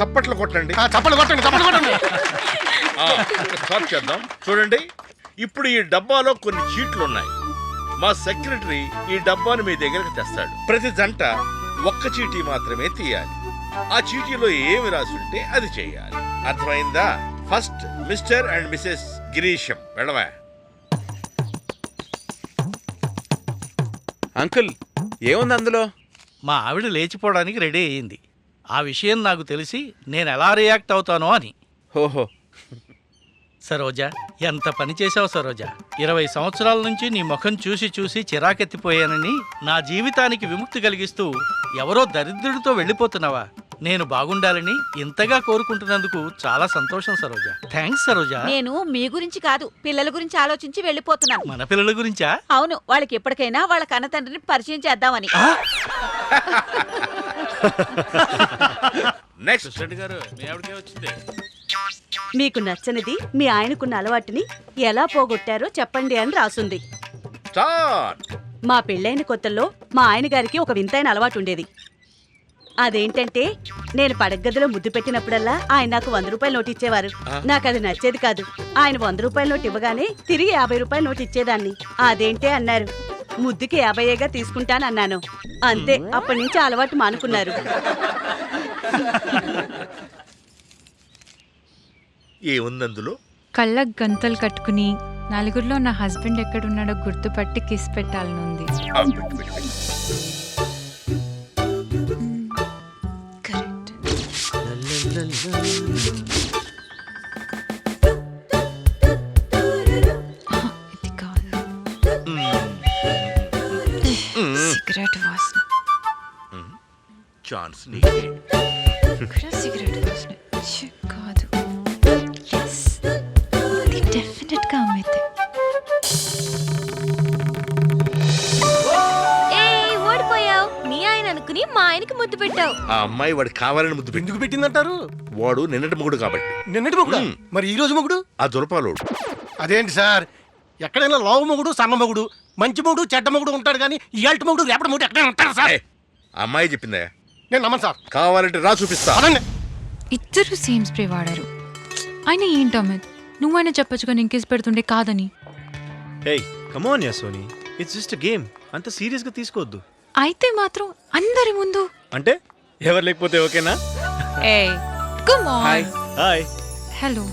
చప్పట్లు కొట్టండి. చప్పట్లు కొట్టండి, చప్పట్లు కొట్టండి. స్టార్ట్ చేద్దాం. చూడండి, ఇప్పుడు ఈ డబ్బాలో కొన్ని చీట్లు ఉన్నాయి. మా సెక్రటరీ ఈ డబ్బాను మీ దగ్గరకు తెస్తాడు. ప్రతి జంట ఒక్క చీటీ మాత్రమే తీయాలి. ఆ చీటీలో ఏమి రాసుంటే అది చేయాలి. అర్థమైందా? First mister and missus Girisham. వెళ్ళవా? అంకుల్, ఏముంది అందులో? మా ఆవిడ లేచిపోవడానికి రెడీ అయ్యింది. ఆ విషయం నాకు తెలిసి నేను ఎలా రియాక్ట్ అవుతానో అని. ఓహో, సరోజా, ఎంత పని చేసావు సరోజా. 20 సంవత్సరాల నుంచి నీ ముఖం చూసి చూసి చిరాకెత్తిపోయానని నా జీవితానికి విముక్తి కలిగిస్తూ ఎవరో దరిద్రుడితో వెళ్ళిపోతున్నావా? నేను బాగుండాలని ఇంతగా కోరుకుంటున్నందుకు చాలా సంతోషం సరోజా. థ్యాంక్స్ సరోజా. నేను మీ గురించి కాదు, పిల్లల గురించి ఆలోచించి వెళ్ళిపోతున్నాను. మన పిల్లల గురించా? అవును, వాళ్ళకి ఎప్పటికైనా వాళ్ళ కన్నతండ్రిని పరిచయం చేద్దామని. నెక్స్ట్ గారు, మీ ఆవిడకే వచ్చింది. మీకు నచ్చనిది మీ ఆయనకున్న అలవాటుని ఎలా పోగొట్టారో చెప్పండి అని రాసుంది. స్టార్ట్. మా పెళ్ళైన కొత్తల్లో మా ఆయన గారికి ఒక వింతైన అలవాటు ఉండేది. అదేంటంటే, నేను పడగదిలో ముద్దు పెట్టినప్పుడల్లా ఆయన నాకు 100 రూపాయల నోటు ఇచ్చేవారు. నాకు అది నచ్చేది కాదు. ఆయన 100 రూపాయల నోటు ఇవ్వగానే తిరిగి 50 రూపాయల నోటు ఇచ్చేదాన్ని. అదేంటే అన్నారు. ముద్దుకి 50గా తీసుకుంటానన్నాను. అంతే, అప్పటి నుంచి అలవాటు మానుకున్నారు. ఏముందందులో? కళ్ళకు గంతలు కట్టుకుని నలుగురిలో నా హస్బెండ్ ఎక్కడున్నాడో గుర్తుపట్టి కిస్ పెట్టాలనుంది. కరెక్ట్. ఇది కాదు. సిగరెట్ వాసన. ఛాన్స్ నీకే. ఇక్కడ సిగరెట్ వాసన. ఛీ, కాదు. ఎస్, ఇది డెఫినెట్ గా అమ్మేదే. ఓడిపోయావు. మీ ఆయన అనుకుని మా ఆయనకి ముద్దు పెట్టావు. ఆ అమ్మాయి వాడు కావాలని ముద్దు పెట్టి. ఎందుకు పెట్టిందంటారు? వాడు నిన్నటి మొగుడు కాబట్టి. నిన్నటి మొగుడు? మరి ఈ రోజు మొగుడు? ఆ దురపాలోడు. అదేంటి సార్, ఎక్కడైనా లావు మొగుడు, సన్న మొగుడు, మంచి మొగుడు, చెడ్డ మొగుడు ఉంటాడు కానీ ఇయాల్టి మొగుడు, రేపటి మొగుడు ఎక్కడైనా ఉంటారు సార్? ఆ అమ్మాయి చెప్పిందా? నేను నమ్మను సార్. కావాలంటే రా చూపిస్తా. అదండి. ఇద్దరు సేమ్ స్ప్రే వాడారు. ఆయన ఏంటి అమిత్, నువ్వైనా చెప్పొచ్చుగా నేను కిస్ పెడుతుండే కాదని. Hey, come on, Sony. It's just a game. అంత సీరియస్ గా తీసుకోవద్దు. అయితే మాత్రం అందరి ముందు అంటే ఎవరు లేకపోతే ఓకేనా? Eh come on. Hi. Hello.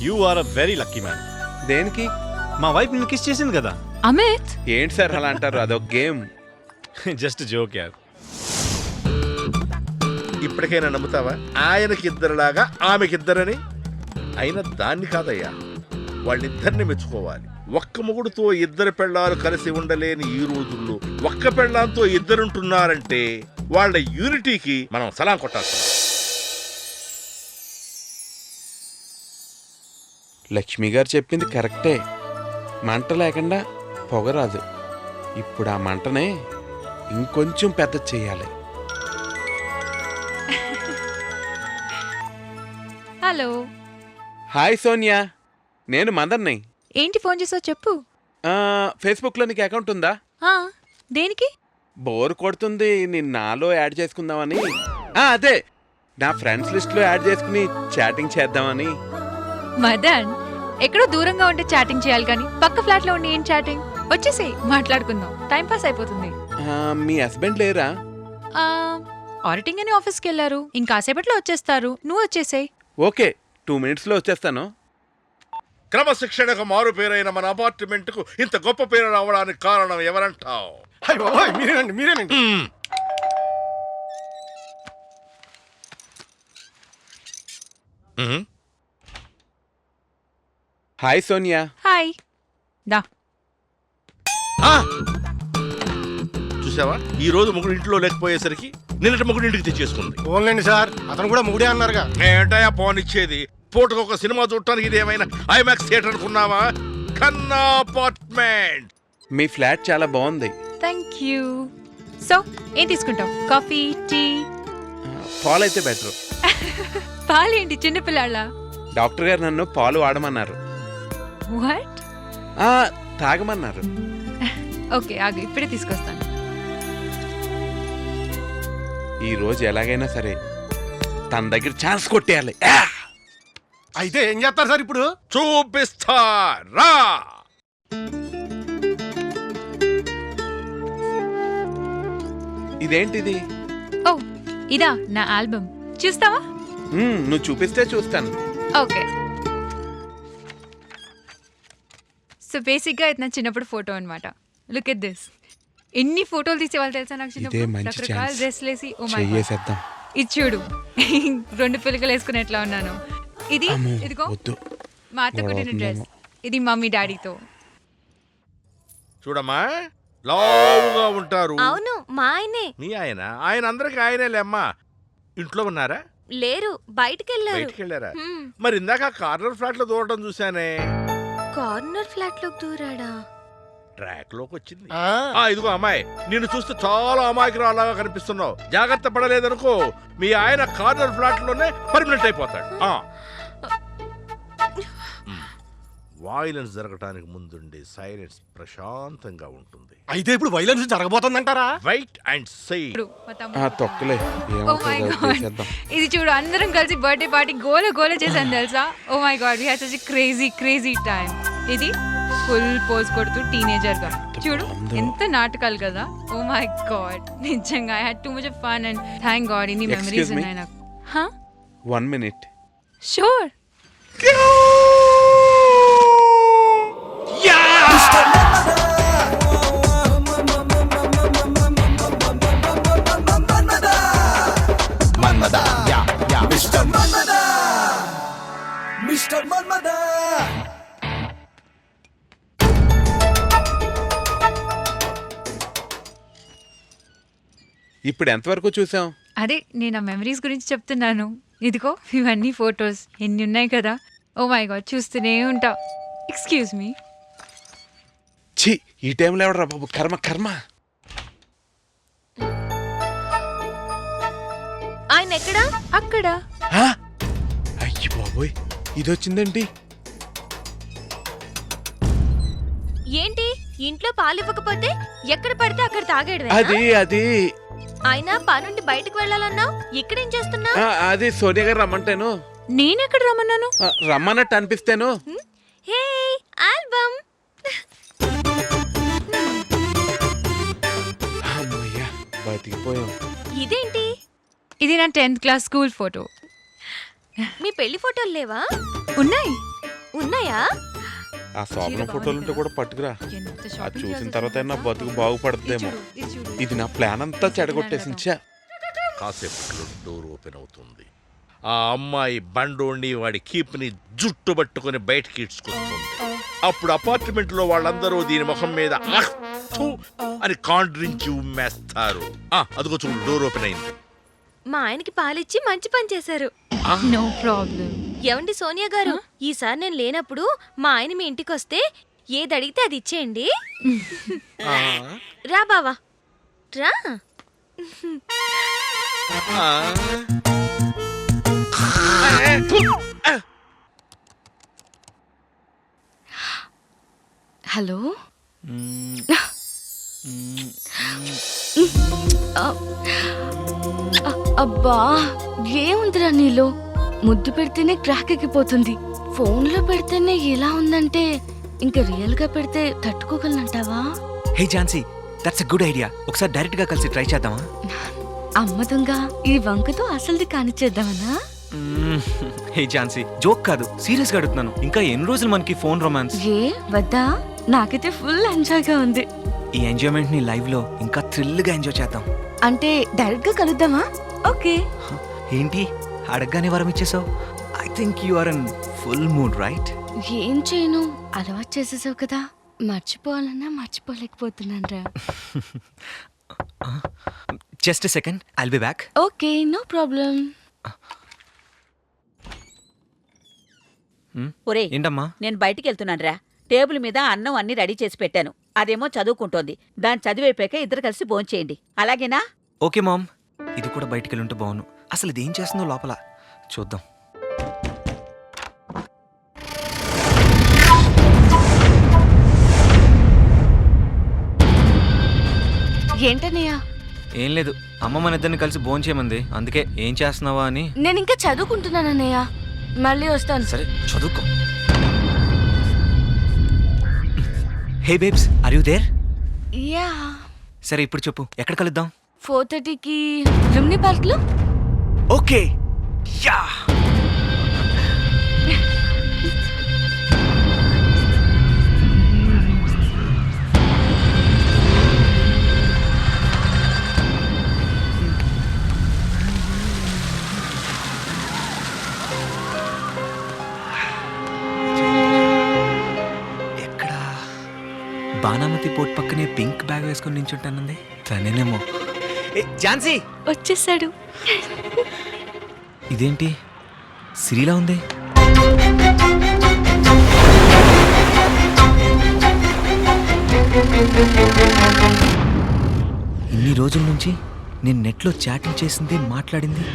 You are a very lucky man. దేనికి? మా వైఫ్ నిన్ను కిస్ చేసింది కదా. అమిత్, ఏంటి సార్ అలా అంటారు? అదొక గేమ్. జస్ట్ జోక్ యార్. ఇప్పటికైనా నమ్ముతావా? ఆయనకిద్దరులాగా ఆమెకిద్దరని. అయినా దాన్ని కాదయ్యా, వాళ్ళిద్దరిని మెచ్చుకోవాలి. ఒక్క మొగుడుతో ఇద్దరు పెళ్ళాలు కలిసి ఉండలేని ఈ రోజుల్లో ఒక్క పెళ్ళాంతో ఇద్దరుంటున్నారంటే వాళ్ళ యూనిటీకి మనం సలాం కొట్టాలి. లక్ష్మి గారు చెప్పింది కరెక్టే. మంట లేకుండా పొగ రాదు. ఇప్పుడు ఆ మంటనే ఇంకొంచెం పెద్ద చేయాలి. హలో. హాయ్ సోనియా, నేను మదర్ని. ఏంటి ఫోన్ చేసావు చెప్పు. ఫేస్బుక్లో నీకు అకౌంట్ ఉందా? దేనికి? బోర్ కొడుతుంది, నేను నాలో యాడ్ చేసుకుందామని. అదే, నా ఫ్రెండ్స్ లిస్ట్లో యాడ్ చేసుకుని చాటింగ్ చేద్దామని. మదన్, ఎక్కడో దూరంగా ఉంటే చాటింగ్ చేయాలి కానీ పక్క ఫ్లాట్ లో ఉండి ఏం చాటింగ్? వచ్చేసేయ్, మాట్లాడుకుందాం, టైం పాస్ అయిపోతుంది. మీ హస్బెండ్ లేరా? ఆడిటింగ్ అని ఆఫీస్కి వెళ్ళారు, ఇంకాసేపట్లో వచ్చేస్తారు. నువ్వు వచ్చేసేయ్. ఓకే, 2 minutesలో వచ్చేస్తాను. క్రమశిక్షణకు మారు పేరైన మన అపార్ట్మెంట్ కు ఇంత గొప్ప పేరు రావడానికి కారణం ఎవరంటావు? మీరేనండి, మీరేనండి. హాయ్ సోనియా. హాయ్. దా. చూసావా, ఈ రోజు మొగుడు ఇంట్లో లేకపోయేసరికి నిన్నటి మొగుడు ఇంటికి తెచ్చేసుకుంది. ఓన్లేండి సార్, అతను కూడా మొగుడే అన్నారుగా. ఏంటయా ఫోన్ ఇచ్చేది? పూటకు ఒక సినిమా చూడటానికి ఇదేమైనా ఐమాక్స్ థియేటర్ అనుకున్నావా? కన్నా అపార్ట్మెంట్. మీ ఫ్లాట్ చాలా బాగుంది. Thank you. సో ఏం తీసుకుంటావు? Coffee, tea? పాలు అయితే బెటర్. పాలేంటి చిన్నపిల్లాళ్ళ? డాక్టర్ గారు నన్ను పాలు వాడమన్నారు. వాట్? తాగమన్నారు. ఓకే, ఆగు, ఇప్పుడే తీసుకొస్తాను. ఈ రోజు ఎలాగైనా సరే తన దగ్గర ఛాన్స్ కొట్టేయాలి. అయితే ఏం చేస్తారు సార్ ఇప్పుడు? చూపిస్తా రా. ఇదేంటిది? ఓ ఇదా నా ఆల్బమ్, చూస్తావా? నువ్వు చూపిస్తే చూస్తాను. ఓకే, సో బేసిక్గా ఇది నా చిన్నప్పుడు ఫోటో అనమాట. Look at this. ఎన్ని ఫోటోలు తీసేవాళ్ళు తెలుసా నాకు ఇదే చిన్నప్పుడు, మంచి రకరకాల ఛాన్స్. డ్రెస్లు వేసి. ఓ మై గాడ్, చెయ్యేసేద్దాం. ఇది చూడు, 2 పిలకలు వేసుకుని ఎట్లా ఉన్నాను. ఇది అమ్మో, ఇదిగో వద్దు. మా అత్త కుట్టిన డ్రెస్. ఇది మమ్మీ డాడీతో. చూడమ్మా, లావుగా ఉంటారు. అవును మా ఆయనే. మీ ఆయన అందరికి ఆయనేలే అమ్మా. ఇంట్లో ఉన్నారా? లేరు, బయటికెళ్ళారు. బయటికి వెళ్ళారా? మరి ఇందాక కార్నర్ ఫ్లాట్ లో దూరటం చూసానే. కార్నర్ ఫ్లాట్ లోకి దూరాడా? ట్రాక్ లోకి వచ్చింది. ఆ, ఇదిగో అమ్మాయి, నిన్ను చూస్తే చాలా అమాయకురాలాగా కనిపిస్తున్నావు. జాగ్రత్త పడలేదనుకో మీ ఆయన కార్నర్ ఫ్లాట్ లోనే పర్మనెంట్ అయిపోతాడు. వాయిలెన్స్ జరగటానికి ముందుండే సైలెన్స్ ప్రశాంతంగా ఉంటుంది. అయితే ఇప్పుడు వైలెన్స్ జరగబోతుందంటారా? Wait and see. చూడు, మా తమ్ముడు. ఆ తొక్కలే ఓ మై గాడ్, ఇది చూడు, అందరం కలిసి బర్త్డే పార్టీ గోల గోల చేసాం తెలుసా. Oh my god, we had such crazy crazy time. ఇది ఫుల్ పోజ్ కొడుతూ టీనేజర్ గా చూడు, ఎంత నాటకాలు కదా. ఓ మై గాడ్, నిజంగా I had too much of fun and thank god ఇన్ని మెమరీస్ ఉన్నాయి నాకు. హా, 1 minute. షూర్. ఇప్పుడు ఎంతవరకు చూసాం? అదే నేను ఆ మెమరీస్ గురించి చెప్తున్నాను. ఇదిగో ఇవన్నీ ఫొటోస్, ఎన్ని ఉన్నాయి కదా. ఓ మై గాడ్, చూస్తూనే ఉంటా. Excuse me. ఛీ, ఈ టైంలో ఎవడరా బాబు, కర్మ కర్మ. ఆయన ఎక్కడా? అక్కడ. అయ్యి బాబోయ్, ఇదొచ్చిందేంటి? ఏంటి, ఇంట్లో పాలు ఇవ్వకపోతే ఎక్కడ పడితే అక్కడ తాగేడు. అది అయినా పనుండి బయటకు వెళ్ళాలన్నావు, ఇక్కడేం చేస్తున్నా? అది సోనియా గారు రమ్మంటాను. నేనెక్కడ రమ్మన్నాను? రమ్మన్నట్టు అనిపిస్తాను. హే, ఆల్బమ్. అమ్మయ్యా, బతికిపోయాం. ఇదేంటి? ఇది నా 10th క్లాస్ స్కూల్ ఫోటో. మీ పెళ్లి ఫోటోలు లేవా? ఉన్నాయి. ఉన్నాయా? ఆ శోభన ఫోటోలుంటే కూడా పట్టుకురా. అది చూసిన తర్వాత నా బతుకు బాగుపడుతుందేమో. ఇది నా ప్లాన్ అంతా చెడగొట్టేసించా. కాసేపట్లో డోర్ ఓపెన్ అవుతుంది. ఆ అమ్మాయి బండోండి వాడి కీప్ని జుట్టు పట్టుకుని బయటికి ఇడ్చుకొస్తుంది. అప్పుడు అపార్ట్మెంట్ లో వాళ్ళందరూ దీని ముఖం మీద "అహ్, థు" అని కాండ్రించి ఉమ్మేస్తారు. అదిగో చూడు, డోర్ ఓపెన్ అయింది. మా ఆయనకి పాలిచ్చి మంచి పని చేశారు. No problem. ఏమండి సోనియా గారు, ఈసారి నేను లేనప్పుడు మా ఆయన మీ ఇంటికి వస్తే ఏది అడిగితే అది ఇచ్చేయండి. రా బావా, రా. హలో, అబ్బా ఏముందిరా నీలో? ముద్దు పెడితేనే క్రాక్ ఎక్కిపోతుంది, ఫోన్లో పెడితేనే ఎలా ఉందంటే ఇంకా రియల్ గా పెడితే తట్టుకోగలనంటావా? Hey Jhansi, that's a good idea. ఒకసారి డైరెక్ట్ గా కలిసి ట్రై చేద్దామా? అమ్మదుంగా ఈ వంకతో అసలుది కానిచ్చేద్దామనా? హే ఝాన్సీ, జోక్ కాదు, సీరియస్ గా అడుగుతున్నాను. ఇంకా ఎన్ని రోజులు మనకి ఫోన్ రొమాన్స్? ఏ వద్దా? నాకైతే ఫుల్ ఎంజాయ్ గా ఉంది. ఈ ఎంజాయ్మెంట్ ని లైవ్ లో ఇంకా థ్రిల్ గా ఎంజాయ్ చేద్దాం. అంటే డైరెక్ట్ గా కలుద్దామా? ఓకే. ఏంటి అడగగానే వరం ఇచ్చేసావు? I think you are in full mood, right? ఏం చేయను, అలవాటు చేసేసావు కదా, మర్చిపోవాలన్నా మర్చిపోలేకపోతున్నాను రా. Just a second, I'll be back. Okay, no problem. ఒరే, ఏంటమ్మా? నేను బయటికి వెళ్తున్నాను రా. టేబుల్ మీద అన్నం అన్ని రెడీ చేసి పెట్టాను. అదేమో చదువుకుంటోంది. దాన్ని చదివైపోయాక ఇద్దరు కలిసి భోంచేయండి, అలాగేనా? Okay ma'am. ఇది కూడా బయటికి వెళ్ళుంటే బాగును. అసలు ఇదేం చేస్తుందో లోపల చూద్దాం. ఏంటన్నయ్యా? ఏం లేదు, అమ్మ మన ఇద్దరిని కలిసి భోంచేయమంది, అందుకే ఏం చేస్తున్నావా అని. నేను ఇంకా చదువుకుంటున్నానన్నయ్య, మళ్ళీ వస్తాను. సరే చదువుకో. Hey babes, are you there? Yeah. సరే ఇప్పుడు చెప్పు, ఎక్కడ కలుద్దాం? 4:30కి లుమ్ని పార్క్లో. Okay, yeah. ఎక్కడా? బాణామతి పోర్ట్ పక్కనే పింక్ బ్యాగ్ వేసుకొని నించుంటానంది, తనేనేమో. ఝాన్సీ వచ్చేసాడు. ఇదేంటి సిరిలా ఉంది? ఇన్ని రోజుల నుంచి నేను నెట్లో చాటింగ్ చేసింది, మాట్లాడింది